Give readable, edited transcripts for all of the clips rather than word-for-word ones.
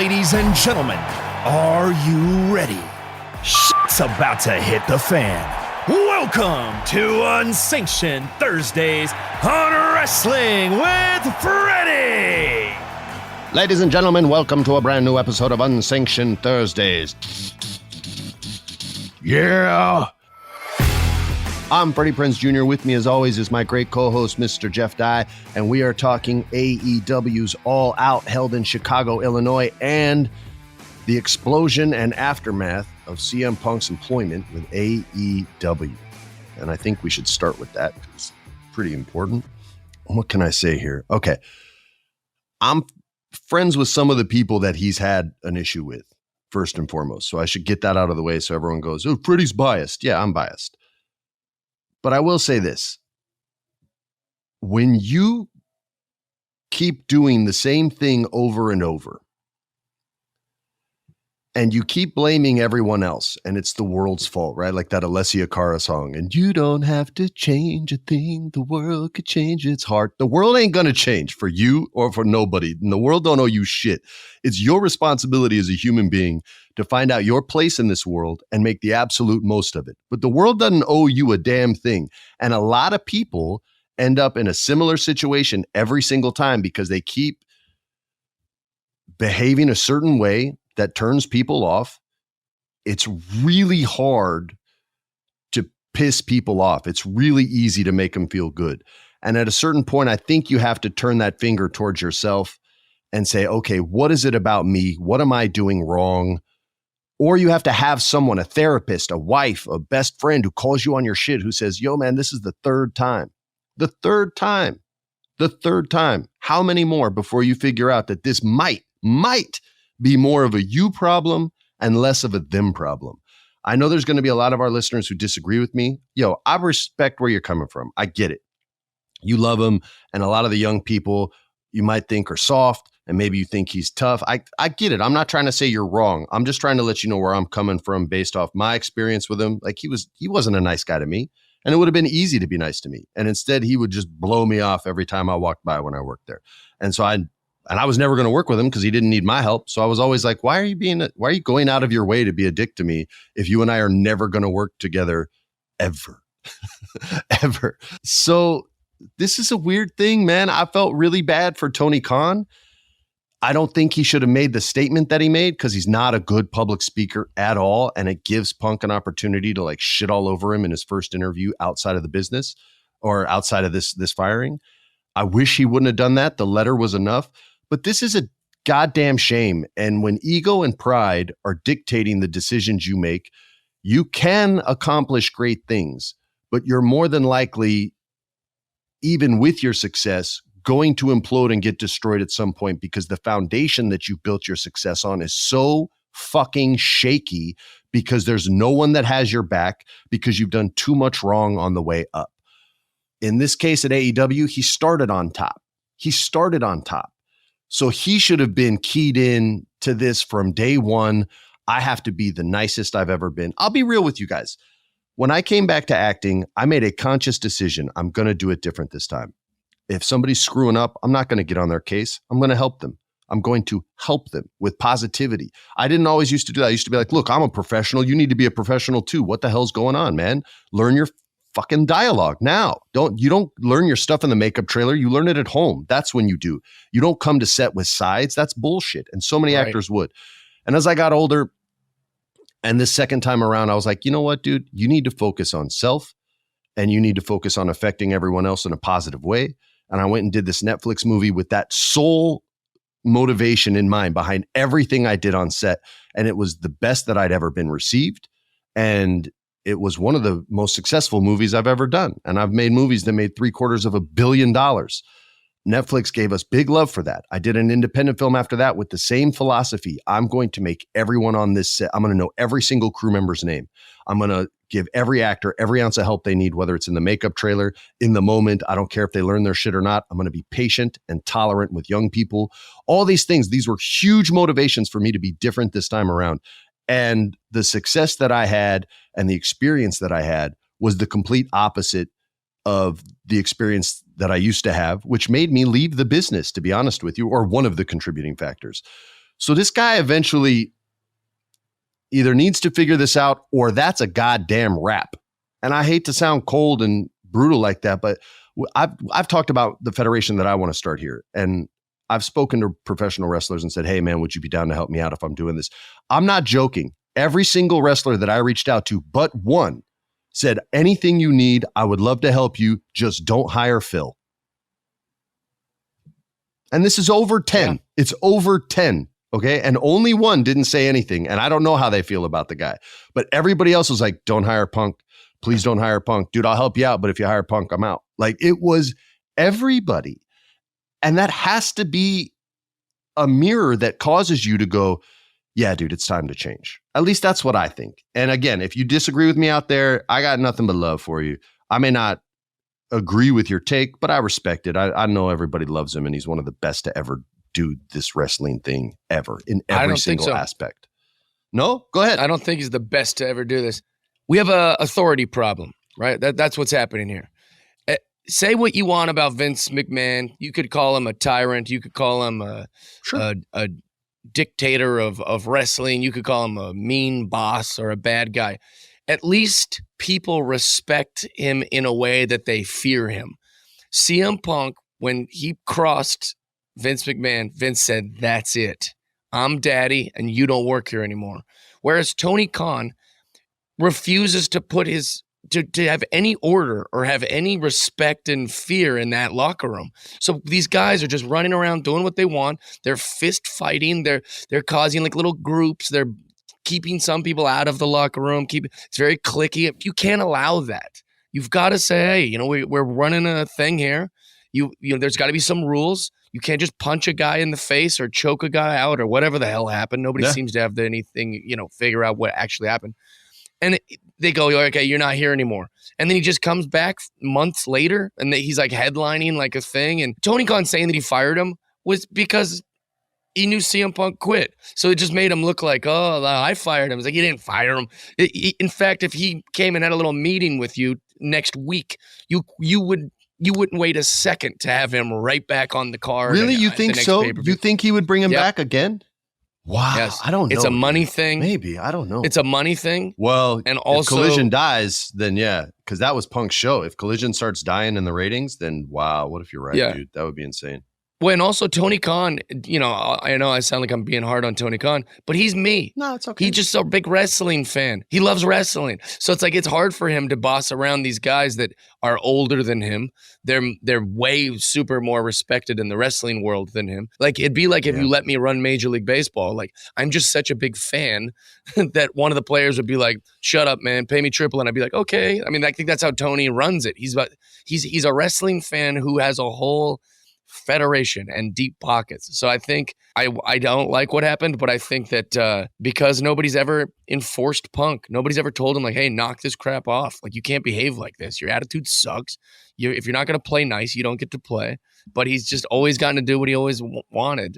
Ladies and gentlemen, are you ready? Shit's about to hit the fan. Welcome to Unsanctioned Thursdays on Wrestling with Freddie. Ladies and gentlemen, welcome to a brand new episode of Unsanctioned Thursdays. Yeah! I'm Freddie Prinze Jr. With me, as always, is my great co-host, Mr. Jeff Dye, and we are talking AEW's All Out, held in Chicago, Illinois, and the explosion and aftermath of CM Punk's employment with AEW. And I think we should start with that. It's pretty important. What can I say here? Okay. I'm friends with some of the people that he's had an issue with, first and foremost. So I should get that out of the way so everyone goes, oh, Freddie's biased. Yeah, I'm biased. But I will say this. When you keep doing the same thing over and over, and you keep blaming everyone else, and it's the world's fault, right? Like that Alessia Cara song, and you don't have to change a thing. The world could change its heart. The world ain't going to change for you or for nobody. And the world don't owe you shit. It's your responsibility as a human being to find out your place in this world and make the absolute most of it. But the world doesn't owe you a damn thing. And a lot of people end up in a similar situation every single time because they keep behaving a certain way that turns people off. It's really hard to piss people off. It's really easy to make them feel good. And at a certain point, I think you have to turn that finger towards yourself and say, okay, what is it about me? What am I doing wrong? Or you have to have someone, a therapist, a wife, a best friend who calls you on your shit, who says, yo, man, this is the third time. The third time. The third time. How many more before you figure out that this might be more of a you problem and less of a them problem? I know there's going to be a lot of our listeners who disagree with me. Yo, I respect where you're coming from. I get it. You love him. And a lot of the young people you might think are soft, and maybe you think he's tough. I get it. I'm not trying to say you're wrong. I'm just trying to let you know where I'm coming from based off my experience with him. Like he wasn't a nice guy to me, and it would have been easy to be nice to me. And instead he would just blow me off every time I walked by when I worked there. And so I was never going to work with him because he didn't need my help. So I was always like, why are you going out of your way to be a dick to me if you and I are never going to work together ever, ever? So this is a weird thing, man. I felt really bad for Tony Khan. I don't think he should have made the statement that he made because he's not a good public speaker at all. And it gives Punk an opportunity to like shit all over him in his first interview outside of the business or outside of this firing. I wish he wouldn't have done that. The letter was enough. But this is a goddamn shame. And when ego and pride are dictating the decisions you make, you can accomplish great things, but you're more than likely, even with your success, going to implode and get destroyed at some point because the foundation that you built your success on is so fucking shaky because there's no one that has your back because you've done too much wrong on the way up. In this case at AEW, he started on top. So he should have been keyed in to this from day one. I have to be the nicest I've ever been. I'll be real with you guys. When I came back to acting, I made a conscious decision. I'm going to do it different this time. If somebody's screwing up, I'm not going to get on their case. I'm going to help them. I'm going to help them with positivity. I didn't always used to do that. I used to be like, look, I'm a professional. You need to be a professional too. What the hell's going on, man? Learn your fucking dialogue now. You don't learn your stuff in the makeup trailer. You learn it at home. That's when you do. You don't come to set with sides. That's bullshit. And so many actors would. And as I got older and this second time around, I was like, you know what, dude, you need to focus on self and you need to focus on affecting everyone else in a positive way. And I went and did this Netflix movie with that sole motivation in mind behind everything I did on set. And it was the best that I'd ever been received. And it was one of the most successful movies I've ever done. And I've made movies that made $750 million. Netflix gave us big love for that. I did an independent film after that with the same philosophy. I'm going to make everyone on this set. I'm going to know every single crew member's name. I'm going to give every actor every ounce of help they need, whether it's in the makeup trailer, in the moment. I don't care if they learn their shit or not. I'm going to be patient and tolerant with young people. All these things, these were huge motivations for me to be different this time around. And the success that I had and the experience that I had was the complete opposite of the experience that I used to have, which made me leave the business, to be honest with you, or one of the contributing factors. So this guy eventually either needs to figure this out or that's a goddamn wrap. And I hate to sound cold and brutal like that, but I've talked about the federation that I want to start here. And I've spoken to professional wrestlers and said, hey, man, would you be down to help me out if I'm doing this? I'm not joking. Every single wrestler that I reached out to, but one, said, anything you need, I would love to help you. Just don't hire Phil. And this is over 10. Yeah. It's over 10. Okay. And only one didn't say anything. And I don't know how they feel about the guy. But everybody else was like, don't hire Punk. Please don't hire Punk. Dude, I'll help you out. But if you hire Punk, I'm out. Like, it was everybody. And that has to be a mirror that causes you to go, yeah, dude, it's time to change. At least that's what I think. And again, if you disagree with me out there, I got nothing but love for you. I may not agree with your take, but I respect it. I know everybody loves him, and he's one of the best to ever do this wrestling thing ever in every single aspect. No? Go ahead. I don't think he's the best to ever do this. We have a authority problem, right? That's what's happening here. Say what you want about Vince McMahon. You could call him a tyrant. You could call him a dictator of wrestling. You could call him a mean boss or a bad guy. At least people respect him in a way that they fear him. CM Punk, when he crossed Vince McMahon, Vince said, that's it. I'm daddy and you don't work here anymore. Whereas Tony Khan refuses to put to have any order or have any respect and fear in that locker room. So these guys are just running around doing what they want. They're fist fighting. They're causing like little groups. They're keeping some people out of the locker room. It's very cliquey. You can't allow that. You've got to say, hey, we're running a thing here. You know, there's got to be some rules. You can't just punch a guy in the face or choke a guy out or whatever the hell happened. Nobody seems to have anything, figure out what actually happened. And they go, okay, you're not here anymore. And then he just comes back months later and he's like headlining like a thing. And Tony Khan saying that he fired him was because he knew CM Punk quit. So it just made him look like, oh, I fired him. It's like, you didn't fire him. In fact, if he came and had a little meeting with you next week, you wouldn't wait a second to have him right back on the card. Really? You think so? You think he would bring him back again? Wow. Yes. I don't know. It's a money thing. Maybe. I don't know. It's a money thing. Well, and also, if Collision dies, then yeah, because that was Punk's show. If Collision starts dying in the ratings, then wow, what if you're right, dude? That would be insane. Well, and also Tony Khan, I know I sound like I'm being hard on Tony Khan, but he's me. No, it's okay. He's just a big wrestling fan. He loves wrestling. So it's like it's hard for him to boss around these guys that are older than him. They're way super more respected in the wrestling world than him. Like it'd be like if you let me run Major League Baseball. Like I'm just such a big fan that one of the players would be like, "Shut up, man, pay me triple," and I'd be like, "Okay." I mean, I think that's how Tony runs it. He's a wrestling fan who has a whole federation and deep pockets. So I think I don't like what happened, but I think that because nobody's ever enforced Punk, nobody's ever told him like, hey, knock this crap off. Like you can't behave like this. Your attitude sucks. If you're not going to play nice, you don't get to play. But he's just always gotten to do what he always wanted.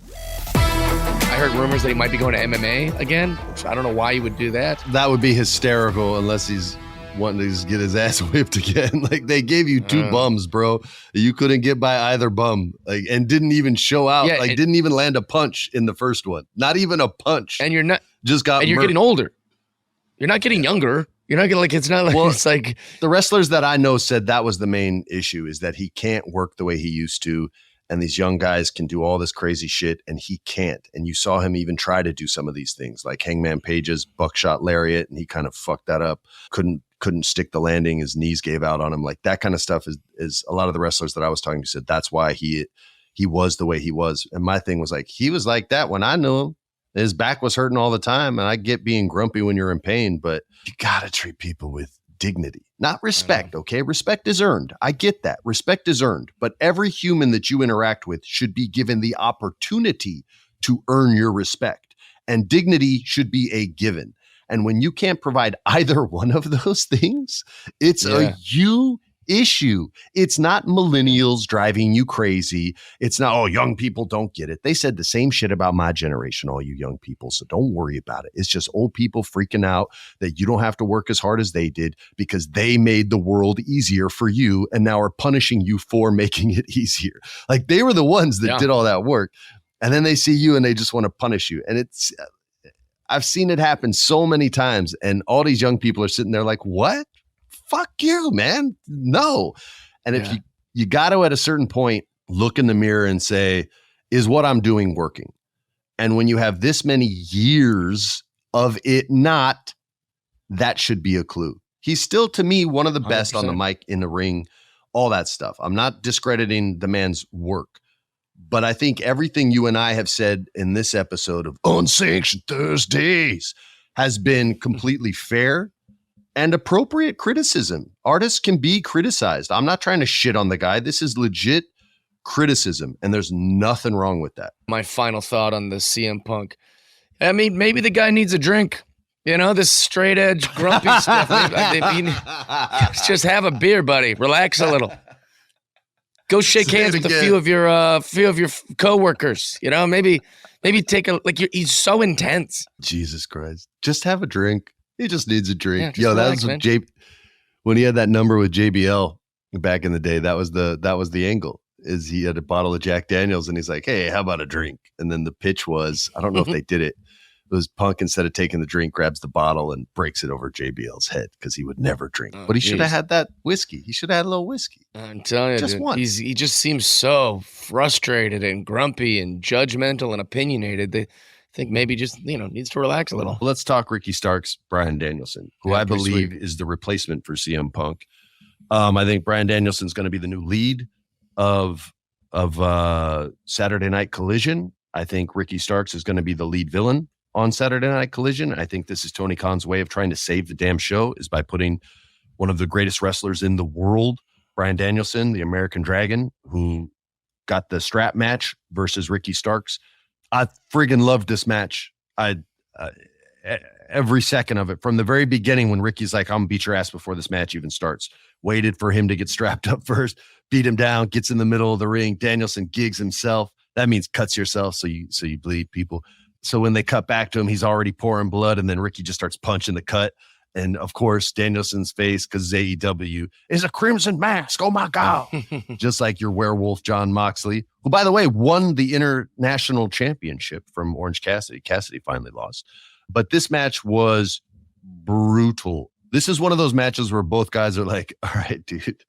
I heard rumors that he might be going to MMA again, which I don't know why he would do that. That would be hysterical unless he's wanting to just get his ass whipped again. Like they gave you two bums, bro. You couldn't get by either bum, like, and didn't even show out. Yeah, didn't even land a punch in the first one. Not even a punch. And you're not just got. And you're getting older. You're not getting younger. You're not getting it's not like it's like the wrestlers that I know said that was the main issue is that he can't work the way he used to. And these young guys can do all this crazy shit, and he can't. And you saw him even try to do some of these things, like Hangman Page's buckshot lariat, and he kind of fucked that up. Couldn't stick the landing. His knees gave out on him. Like that kind of stuff is a lot of the wrestlers that I was talking to said that's why he was the way he was. And my thing was like, he was like that when I knew him. His back was hurting all the time. And I get being grumpy when you're in pain, but you got to treat people with dignity, not respect. Okay. Respect is earned. I get that. Respect is earned, but every human that you interact with should be given the opportunity to earn your respect, and dignity should be a given. And when you can't provide either one of those things, it's a you issue. It's not millennials driving you crazy. It's not, oh, young people don't get it. They said the same shit about my generation, all you young people. So don't worry about it. It's just old people freaking out that you don't have to work as hard as they did because they made the world easier for you and now are punishing you for making it easier. Like they were the ones that did all that work. And then they see you and they just want to punish you. And it's, I've seen it happen so many times. And all these young people are sitting there like, what? Fuck you, man. No. And if you got to, at a certain point, look in the mirror and say, is what I'm doing working? And when you have this many years of it not, that should be a clue. He's still, to me, one of the best 100%. On the mic, in the ring, all that stuff. I'm not discrediting the man's work. But I think everything you and I have said in this episode of Unsanctioned Thursdays has been completely fair and appropriate criticism. Artists can be criticized. I'm not trying to shit on the guy. This is legit criticism, and there's nothing wrong with that. My final thought on the CM Punk. I mean, maybe the guy needs a drink. You know, this straight edge, grumpy stuff. Just have a beer, buddy. Relax a little. Go shake hands with a few of your coworkers. You know, maybe take a he's so intense. Jesus Christ! Just have a drink. He just needs a drink. Yeah, that was when he had that number with JBL back in the day. That was the angle. Is he had a bottle of Jack Daniels and he's like, hey, how about a drink? And then the pitch was, I don't know if they did it. It was Punk, instead of taking the drink, grabs the bottle and breaks it over JBL's head because he would never drink. But he should have had that whiskey. He should have had a little whiskey. I'm telling you, just dude, once. He just seems so frustrated and grumpy and judgmental and opinionated. I think maybe just, needs to relax a little. Well, let's talk Ricky Starks, Bryan Danielson, who I believe is the replacement for CM Punk. I think Bryan Danielson's going to be the new lead of Saturday Night Collision. I think Ricky Starks is going to be the lead villain on Saturday Night Collision. I think this is Tony Khan's way of trying to save the damn show, is by putting one of the greatest wrestlers in the world, Bryan Danielson, the American Dragon, who got the strap match versus Ricky Starks. I friggin' loved this match. Every second of it, from the very beginning, when Ricky's like, I'm gonna beat your ass before this match even starts. Waited for him to get strapped up first, beat him down, gets in the middle of the ring. Danielson gigs himself. That means cuts yourself so you bleed, people. So when they cut back to him, he's already pouring blood, and then Ricky just starts punching the cut. And of course, Danielson's face, because AEW is a crimson mask. Oh my God. Just like your werewolf, John Moxley, who, by the way, won the international championship from Orange Cassidy. Cassidy finally lost. But this match was brutal. This is one of those matches where both guys are like, all right, dude,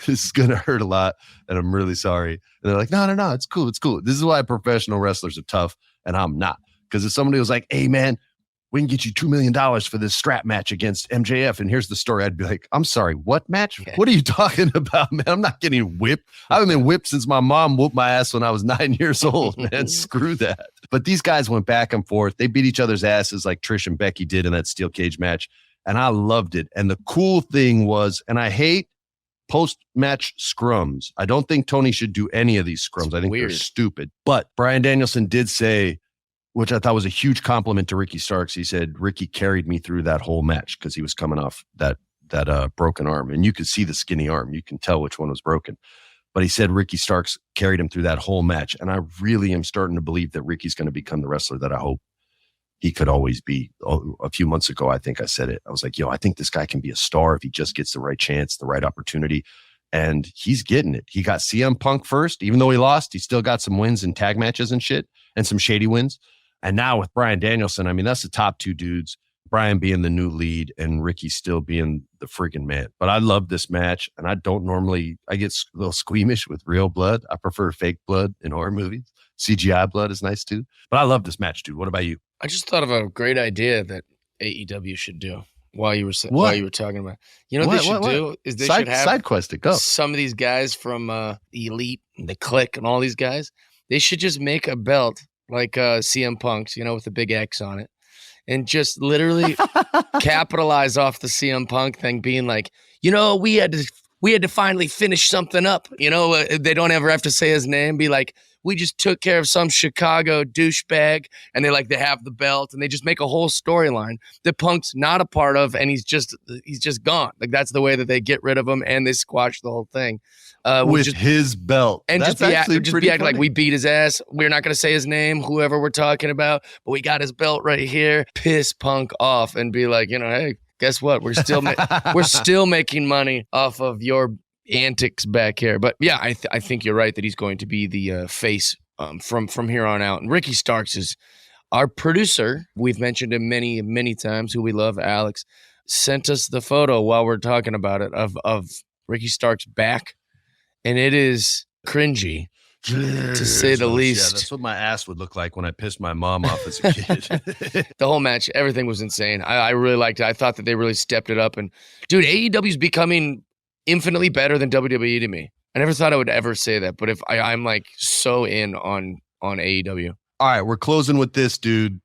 this is going to hurt a lot, and I'm really sorry. And they're like, no, it's cool. It's cool. This is why professional wrestlers are tough, and I'm not. Because if somebody was like, hey, man, we can get you $2 million for this strap match against MJF, and here's the story, I'd be like, I'm sorry, what match? What are you talking about, man? I'm not getting whipped. I haven't been whipped since my mom whooped my ass when I was 9 years old, man. Screw that. But these guys went back and forth. They beat each other's asses like Trish and Becky did in that steel cage match, and I loved it. And the cool thing was, and I hate post-match scrums. I don't think Tony should do any of these scrums. I think they're stupid. But Bryan Danielson did say, which I thought was a huge compliment to Ricky Starks. He said, Ricky carried me through that whole match because he was coming off that broken arm. And you could see the skinny arm. You can tell which one was broken. But he said Ricky Starks carried him through that whole match. And I really am starting to believe that Ricky's going to become the wrestler that I hope he could always be. A few months ago, I think I said it. I was like, I think this guy can be a star if he just gets the right chance, the right opportunity. And he's getting it. He got CM Punk first. Even though he lost, he still got some wins in tag matches and shit, and some shady wins. And now with Bryan Danielson, I mean, that's the top two dudes, Bryan being the new lead and Ricky still being the freaking man. But I love this match, and I get a little squeamish with real blood. I prefer fake blood in horror movies. CGI blood is nice too. But I love this match, dude. What about you? I just thought of a great idea that AEW should do while you were talking about. You know what they should do is they should have side quest to go. Some of these guys from Elite and the Click and all these guys. They should just make a belt like CM Punk's, with the big X on it, and just literally capitalize off the CM Punk thing, being like, we had to finally finish something up. They don't ever have to say his name. Be like, we just took care of some Chicago douchebag, and they have the belt, and they just make a whole storyline that Punk's not a part of, and he's just gone. Like, that's the way that they get rid of him, and they squash the whole thing with his belt, and that's just be acting like we beat his ass. We're not going to say his name, whoever we're talking about, but we got his belt right here. Piss Punk off and be like, hey, guess what? We're still we're still making money off of your antics back here. But yeah, I think you're right that he's going to be the face from here on out. And Ricky Starks is our producer. We've mentioned him many times, who we love. Alex sent us the photo while we're talking about it of Ricky Starks' back, and it is cringy, to say the least. Yeah, that's what my ass would look like when I pissed my mom off as a kid. The whole match, everything was insane. I really liked it. I thought that they really stepped it up. And dude, AEW is becoming infinitely better than WWE to me. I never thought I would ever say that, but if I'm like so in on AEW. All right, we're closing with this, dude.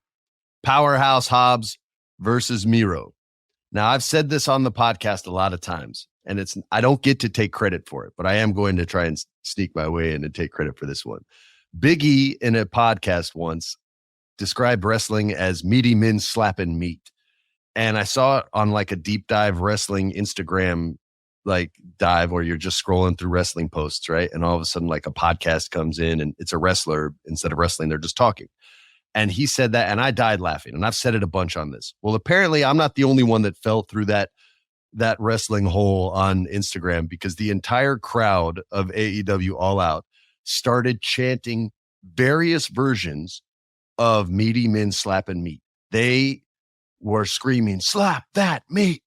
Powerhouse Hobbs versus Miro. Now, I've said this on the podcast a lot of times, and I don't get to take credit for it, but I am going to try and sneak my way in and take credit for this one. Big E in a podcast once described wrestling as meaty men slapping meat. And I saw it on like a deep dive wrestling Instagram dive where you're just scrolling through wrestling posts, right? And all of a sudden like a podcast comes in and it's a wrestler. Instead of wrestling, they're just talking. And he said that, and I died laughing. And I've said it a bunch on this. Well, apparently I'm not the only one that fell through that wrestling hole on Instagram, because the entire crowd of AEW All Out started chanting various versions of meaty men slapping meat. They were screaming, slap that meat,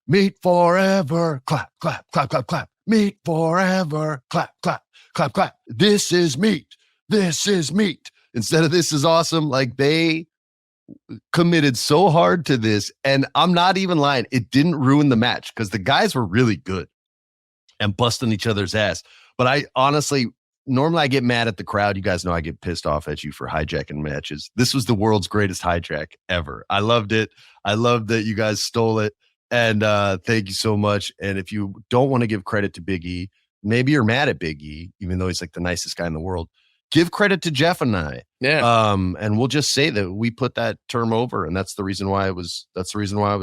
meat forever, clap, clap, clap, clap, clap, meat forever, clap, clap, clap, clap. This is meat. Instead of this is awesome. Like, they committed so hard to this, and I'm not even lying. It didn't ruin the match because the guys were really good and busting each other's ass. But I honestly, normally I get mad at the crowd. You guys know I get pissed off at you for hijacking matches. This was the world's greatest hijack ever. I loved it. I loved that you guys stole it. And thank you so much. And if you don't want to give credit to Big E, maybe you're mad at Big E, even though he's like the nicest guy in the world. Give credit to Jeff and I. Yeah. And we'll just say that we put that term over, and that's the reason why it was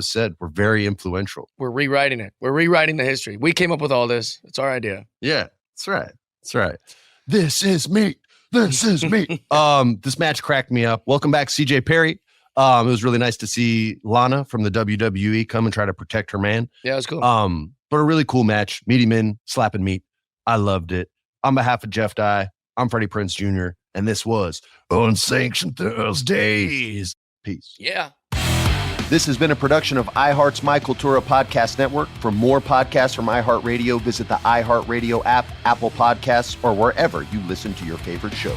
said. We're very influential. We're rewriting it. We're rewriting the history. We came up with all this. It's our idea. Yeah, that's right. That's right. This is meat. This match cracked me up. Welcome back, CJ Perry. It was really nice to see Lana from the WWE come and try to protect her man. Yeah, it was cool. But a really cool match. Meaty men slapping meat. I loved it. On behalf of Jeff Dye, I'm Freddie Prinze Jr., and this was Unsanctioned Thursdays. Peace. Yeah. This has been a production of iHeart's My Cultura Podcast Network. For more podcasts from iHeartRadio, visit the iHeartRadio app, Apple Podcasts, or wherever you listen to your favorite shows.